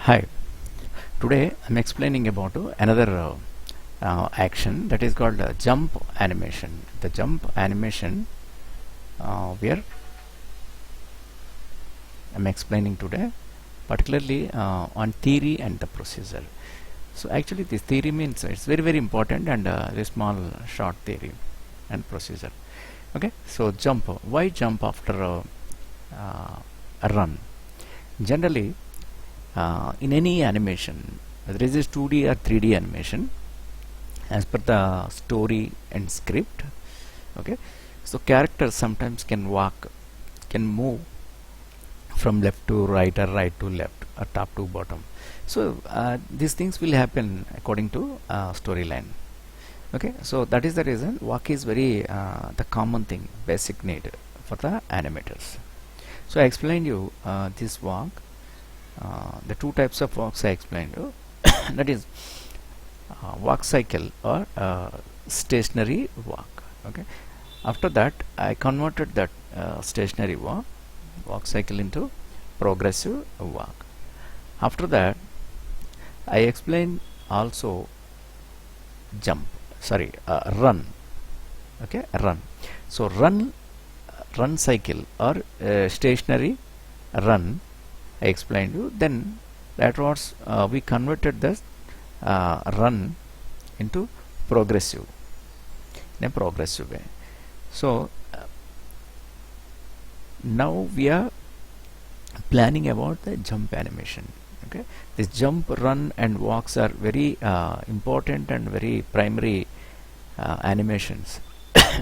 Hi, today I'm explaining about another action that is called jump animation. The jump animation where I'm explaining today particularly on theory and the procedure. So actually this theory means it's very important and a small short theory and procedure. Okay, so jump. Why jump after a run? Generally in any animation, whether it is 2D or 3D animation, as per the story and script, okay, so characters sometimes can move from left to right or right to left or top to bottom. So these things will happen according to storyline. Okay, so that is the reason walk is very the common thing, basic need for the animators. So I explained you this walk, the two types of walks I explained you. That is walk cycle or stationary walk. Okay, after that I converted that stationary walk cycle into progressive walk. After that I explained also jump, sorry, run. Okay, run. So run cycle or stationary run I explained you. Then that was we converted the run into progressive, in a progressive way. So now we are planning about the jump animation. Okay, this jump, run and walks are very important and very primary animations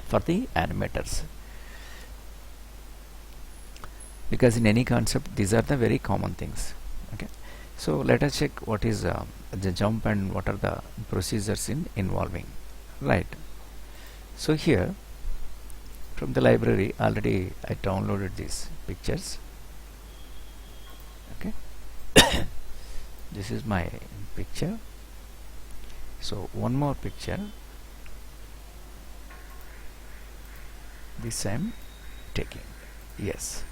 for the animators, because in any concept these are the very common things. Okay, so let us check what is the jump and what are the procedures in involving. Right, so here from the library already I downloaded these pictures. Okay, this is my picture. So one more picture, this I'm taking. Yes,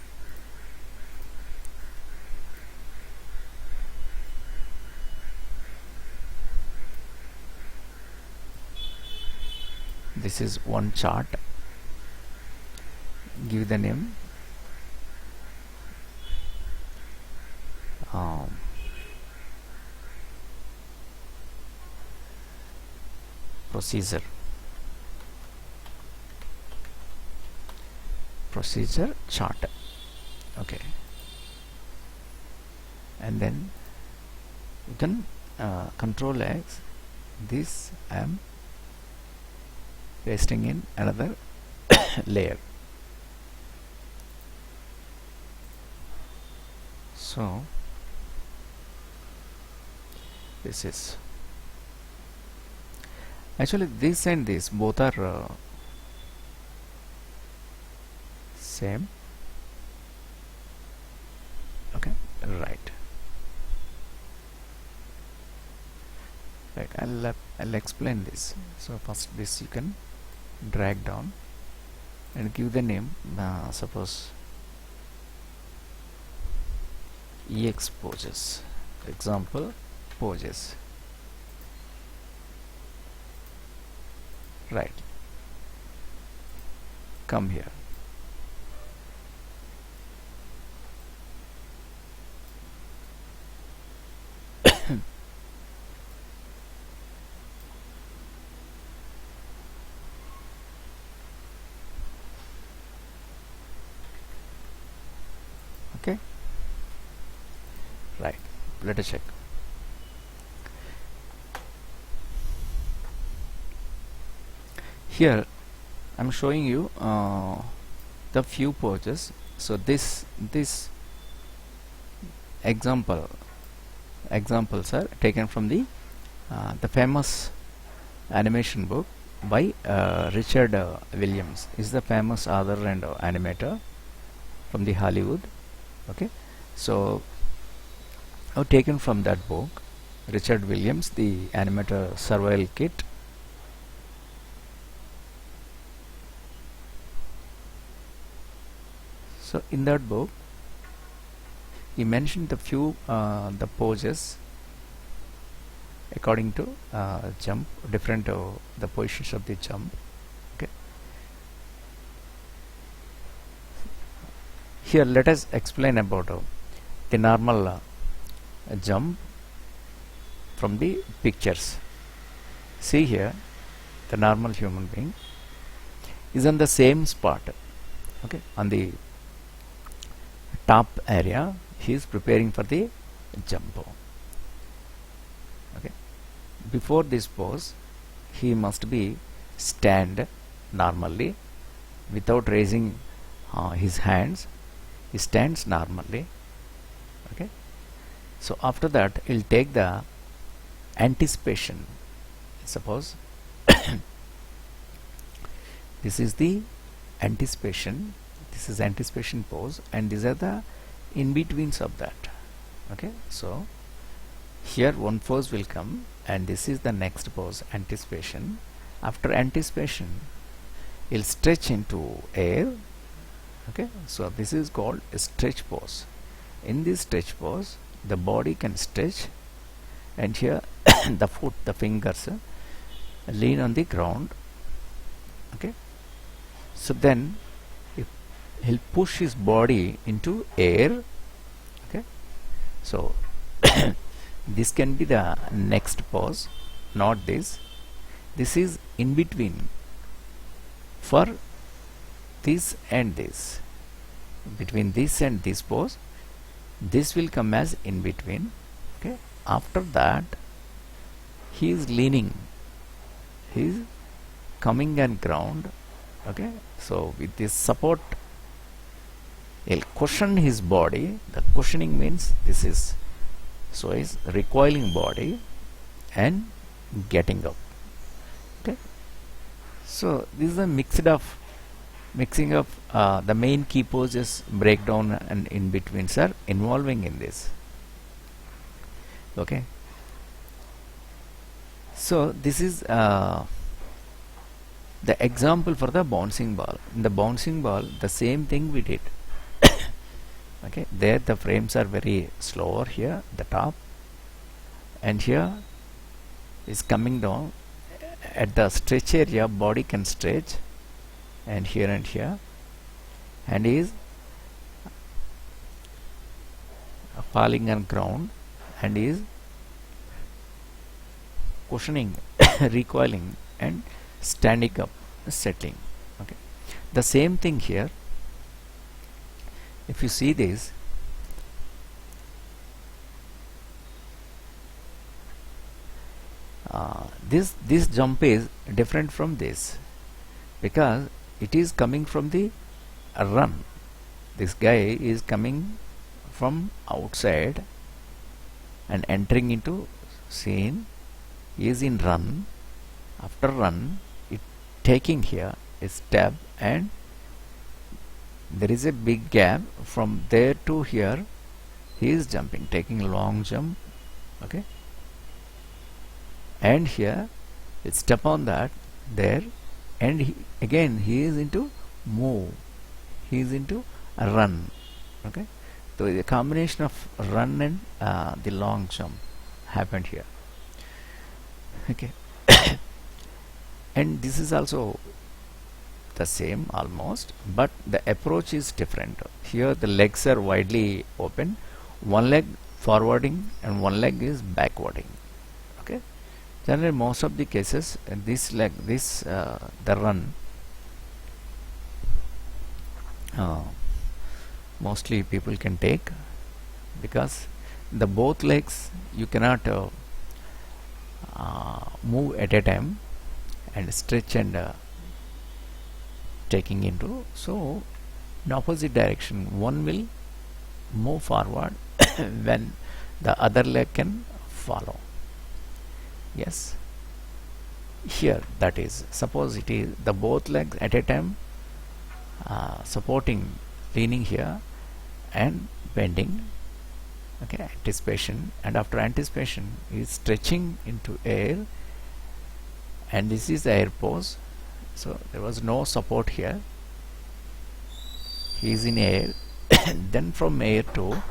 this is one chart. Give the name um, procedure chart. Okay, and then you can control X. This I am pasting in another layer. So this is actually this and this both are same. Okay, right. Right, I'll explain this. So first this you can drag down and give the name, suppose ex poses, example poses. Right, come here. Okay, right, let us check. Here I'm showing you the few poses. So this examples are taken from the famous animation book by Richard Williams. Is the famous author and animator from the Hollywood. Okay, so I've taken from that book, Richard Williams, the animator survival kit. So in that book he mentioned the few the poses according to jump, different the positions of the jump. Okay, here let us explain about the normal jump from the pictures. See here, the normal human being is on the same spot. Okay, on the top area he is preparing for the jump. Okay, before this pose he must be stand normally without raising his hands. He stands normally. Okay, so after that he'll take the anticipation. Suppose this is the anticipation, this is anticipation pose, and these are the in-betweens of that. Okay, so here one pose will come and this is the next pose, anticipation. After anticipation he'll stretch into air. Okay, so this is called a stretch pose. In this stretch pose the body can stretch, and here the foot, the fingers lean on the ground. Okay, so then he'll push his body into air. Okay, so this can be the next pose, not this. This is in between for this and this. Between this and this pose, this will come as in between. Okay, after that he is leaning, he is coming on ground. Okay, so with this support he'll cushion his body. The cushioning means this is, so is recoiling body and getting up. Okay, so this is a mixing of the main key poses, breakdown and in betweens are involving in this. Okay, so this is the example for the bouncing ball. In the bouncing ball the same thing we did. Okay, there the frames are very slower here, the top, and here is coming down. At the stretch area body can stretch, and here, and is falling on ground and is cushioning, recoiling and standing up, settling. Okay, the same thing here. If you see this, this jump is different from this because it is coming from the run. This guy is coming from outside and entering into scene. He is in run. After run, it taking here a step, and there is a big gap from there to here. He is jumping, taking a long jump. Okay, and here it step on that there, and again he is into move, he is into a run. Okay, so the combination of run and the long jump happened here. Okay, and this is also the same almost, but the approach is different. Here the legs are widely open, one leg forwarding and one leg is backwarding. Okay, generally most of the cases this leg, the run, mostly people can take, because the both legs you cannot move at a time and stretch and taking into, so in opposite direction one will move forward when the other leg can follow. Yes, here that is, suppose it is the both legs at a time supporting, leaning here and bending. Okay, anticipation, and after anticipation is stretching into air, and this is the air pose. So there was no support here, he is in air. Then from air to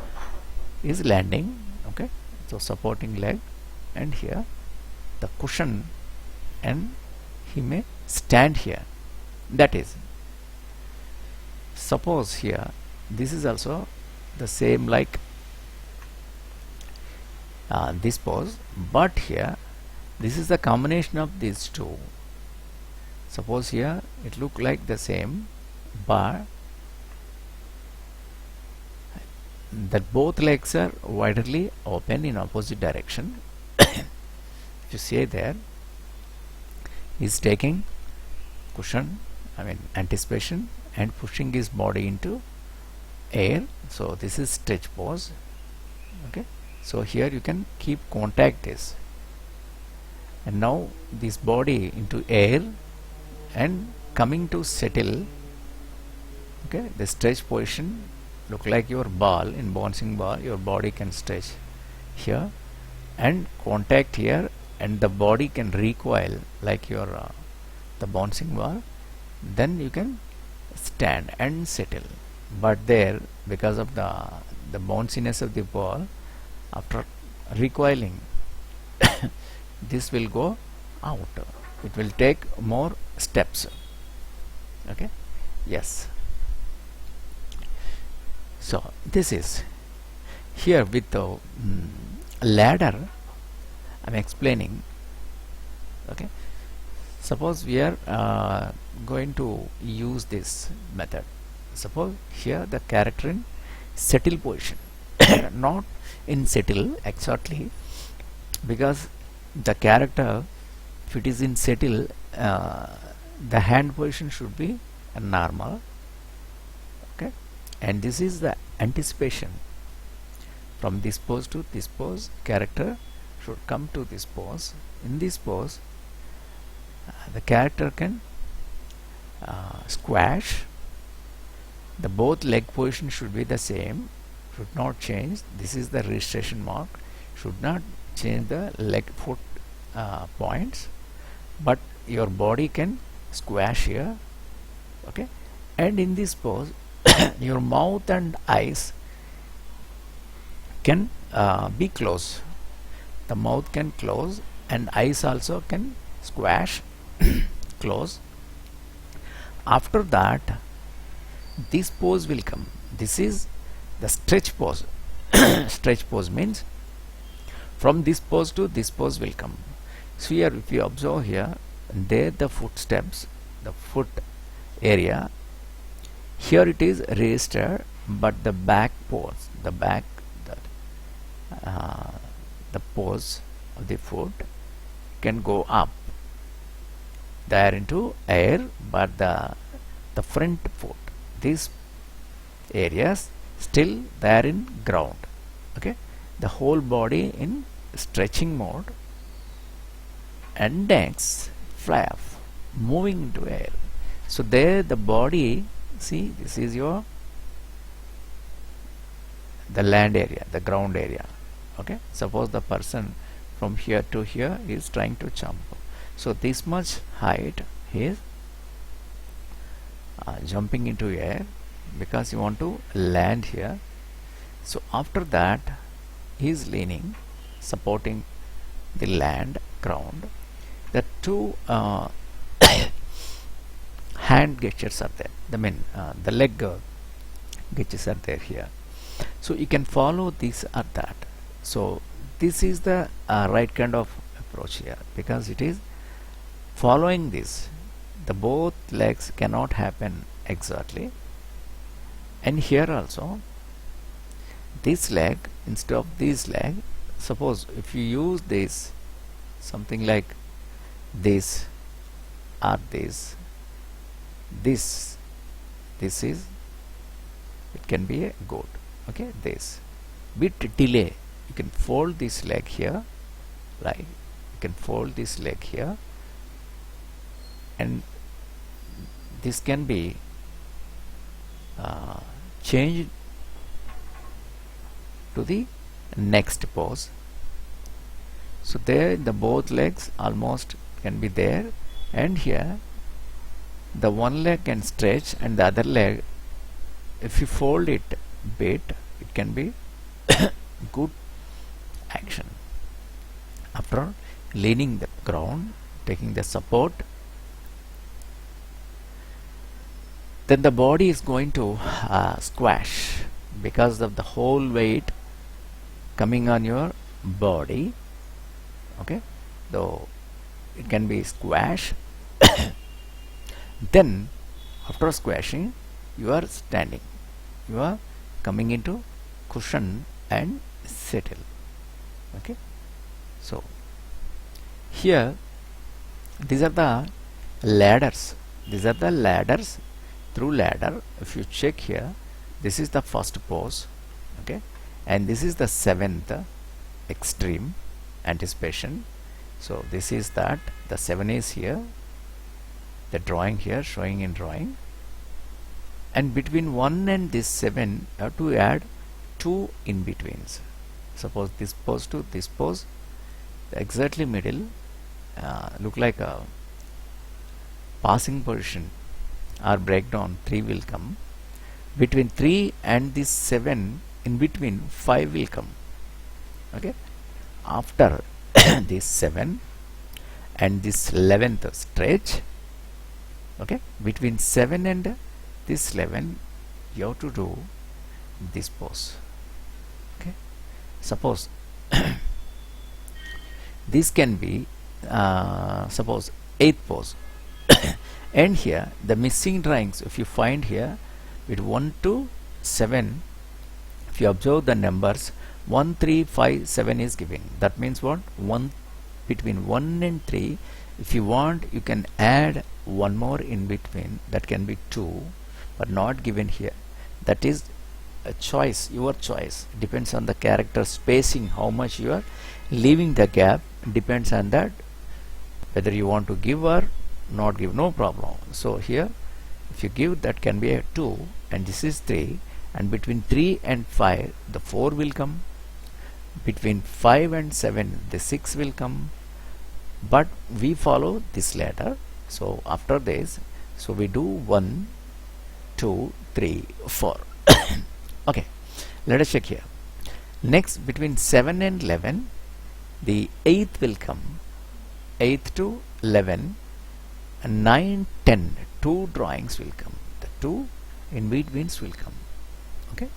is landing. Okay, so supporting leg, and here the cushion, and he may stand here. That is, suppose here this is also the same like this pose, but here this is the combination of these two. Suppose here it look like the same, but that both legs are widely open in opposite direction. If you see there, he's taking cushion, anticipation, and pushing his body into air. So this is stretch pose. Okay, so here you can keep contact this, and now this body into air and coming to settle. Okay, the stretch position look like your ball in bouncing ball. Your body can stretch here and contact here, and the body can recoil like your the bouncing ball. Then you can stand and settle. But there, because of the bounciness of the ball, after recoiling, this will go out. It will take more steps. Okay, yes. So this is here with the ladder. I'm explaining. Okay, suppose we are going to use this method. Suppose here the character in settle position, not in settle exactly, because the character, if it is in settle, the hand position should be normal. Okay, and this is the anticipation. From this pose to this pose, character should come to this pose. In this pose, the character can squash. The both leg position should be the same, should not change. This is the registration mark. Should not change the leg foot points, but your body can squash here. Okay, and in this pose, your mouth and eyes can be closed. The mouth can close, and eyes also can squash, close. After that, this pose will come. This is the stretch pose. Stretch pose means from this pose to this pose will come. So here, if you observe here, there the footsteps, the foot area, here it is registered, but the back pose, the pose of the foot can go up there into air, but the front foot, these areas still there in ground. Okay, the whole body in stretching mode, and next fly off, moving into air. So there the body, see, this is your the land area, the ground area. Okay, suppose the person from here to here is trying to jump, so this much height he is jumping into air because you want to land here. So after that he is leaning, supporting the land ground. The two hand gestures are there, the leg gestures are there here, so you can follow this or that. So this is the right kind of approach here, because it is following this. The both legs cannot happen exactly, and here also this leg instead of this leg, suppose if you use this something like this or this is, it can be a goat. Okay, this bit delay, you can fold this leg here, like you can fold this leg here, and this can be changed to the next pose. So there the both legs almost can be there, and here the one leg can stretch, and the other leg, if you fold it bit, it can be good action. After leaning the ground, taking the support, then the body is going to squash because of the whole weight coming on your body. Okay, so it can be squash. Then after squashing, you are standing, you are coming into cushion and settle. Okay, so here these are the ladders. These are the ladders. Through ladder, if you check here, this is the first pose. Okay, and this is the 7th extreme anticipation. So this is that, the 7 is here, the drawing here, showing in drawing, and between 1 and this 7 you have to add 2 in betweens. Suppose this pose to this pose, exactly middle, look like a passing position or breakdown, 3 will come. Between 3 and this 7, in between 5 will come. Okay, after this 7 and this 11th stretch, okay, between 7 and this 11 you have to do this pose. Okay, suppose this can be suppose 8th pose. And here the missing drawings, if you find here with 1 to 7, if you observe the numbers, 1 3 5 7 is giving. That means what? 1 between 1 and 3, if you want you can add one more in between, that can be 2, but not given here. That is a choice, your choice, depends on the character spacing, how much you are leaving the gap, depends on that, whether you want to give or not give, no problem. So here if you give, that can be a 2, and this is 3, and between 3 and 5 the 4 will come, between 5 and 7 the 6 will come, but we follow this ladder. So after this, so we do 1 2 3 4. Okay, let us check here. Next, between 7 and 11 the 8th will come, 8th to 11, and 9 10, 2 drawings will come, the 2 in betweens will come. Okay,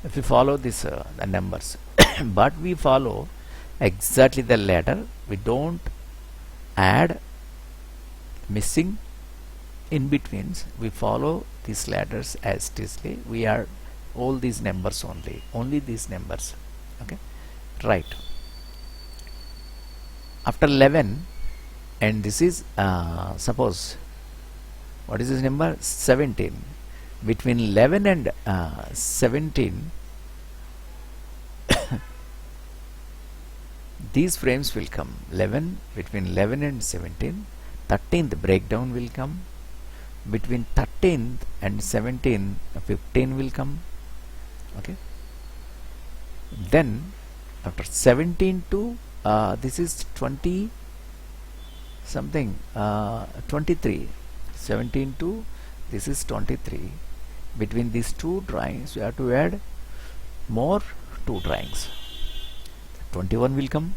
if you follow this the numbers, but we follow exactly the ladder, we don't add missing in betweens, we follow these ladders as it is. We are all these numbers only these numbers. Okay, right. After 11, and this is suppose what is this number, 17, between 11 and 17 these frames will come, 11, between 11 and 17, 13th breakdown will come, between 13th and 17 15 will come. Okay, then after 17 to this is 20 something, 23, 17 to this is 23, between these 2 drawings we have to add more 2 drawings, 21 will come.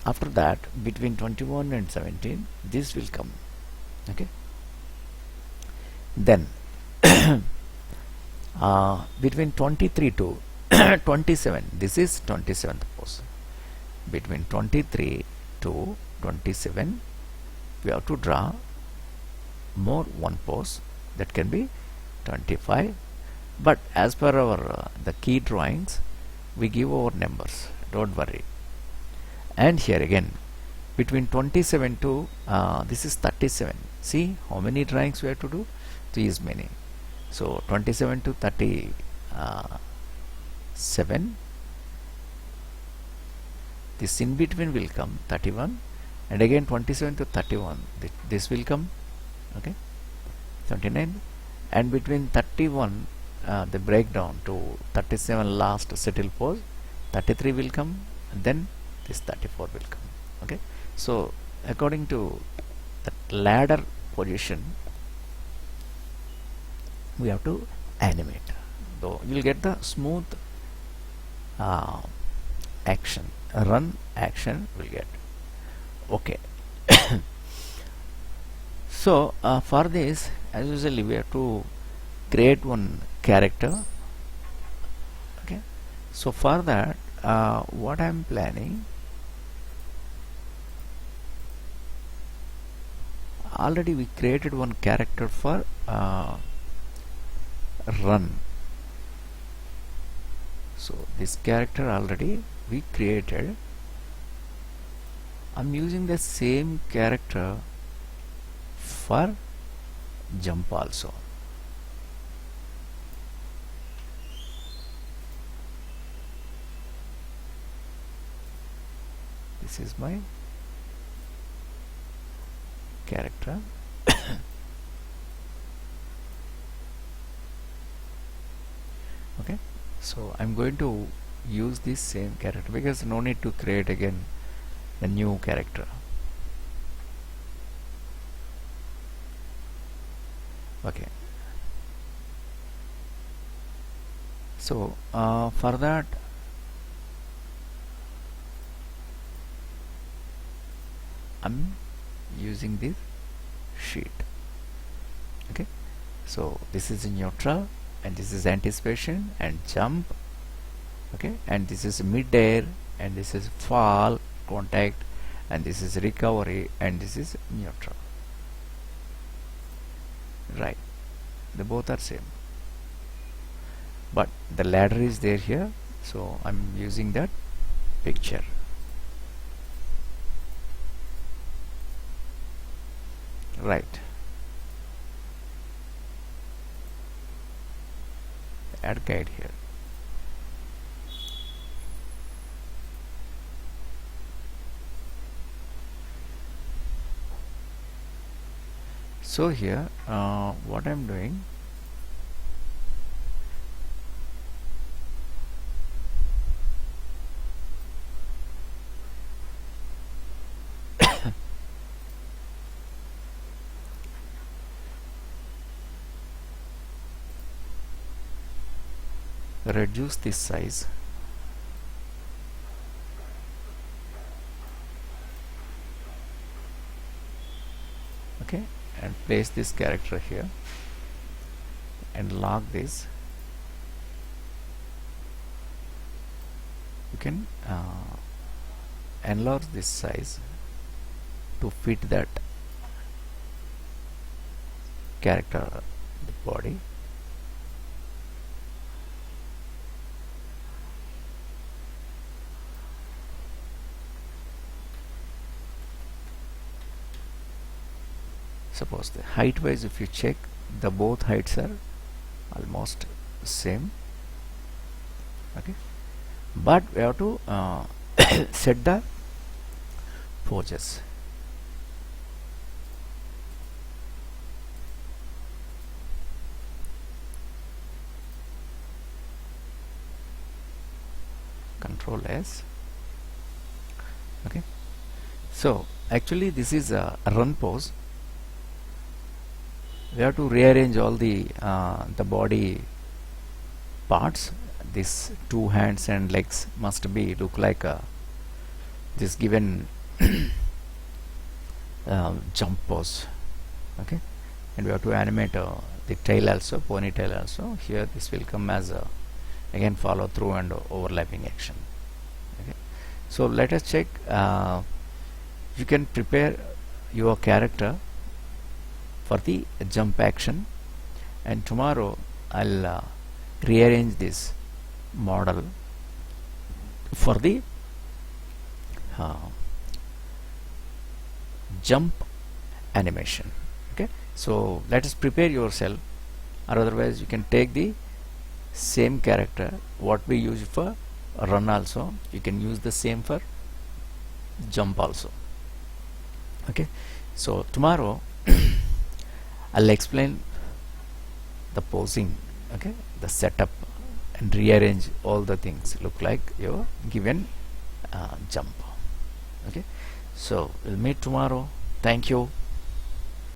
After that, between 21 and 17 this will come. Okay, then between 23 to 27, this is 27th pose, between 23 to 27 we have to draw more 1 pose, that can be 25, but as per our the key drawings we give our numbers, don't worry. And here again between 27 to this is 37, see how many drawings we have to do, 3 is many. So 27 to 37, this in between will come 31, and again 27 to 31 this will come. Okay, 29, and between 31 the breakdown to 37 last settle pose, 33 will come, and then this 34 will come. Okay, so according to the ladder position we have to animate, though you will get the smooth uh, action, run action will get. Okay. So for this, as usually, we have to create one character. Okay, so for that, what I'm planning, already we created one character for run. So this character already we created. I'm using the same character for jump also. This is my character. Okay, so I'm going to use this same character because no need to create again a new character. Okay, so for that, I'm using this sheet. Okay, so this is neutral and this is anticipation and jump. Okay, and this is mid-air and this is fall, contact, and this is recovery and this is neutral. Right, they both are same, but the ladder is there here, so I'm using that picture. Right, add guide here. So here what I'm doing, reduce this size. Okay, and place this character here and lock this. You can enlarge this size to fit that character, the body. Suppose the height wise, if you check, the both heights are almost same. Okay, but we have to set the poses. Control S. Okay, so actually this is a run pose. We have to rearrange all the body parts. These two hands and legs must be look like this given jump pose. Okay, and we have to animate the tail also, ponytail also. Here this will come as a again follow through and overlapping action. Okay, so let us check. You can prepare your character for the jump action, and tomorrow I'll rearrange this model for the jump animation. Okay, so let us prepare yourself, or otherwise you can take the same character what we use for run also, you can use the same for jump also. Okay, so tomorrow I'll explain the posing, okay, the setup, and rearrange all the things look like your given jump. Okay, so we'll meet tomorrow. Thank you.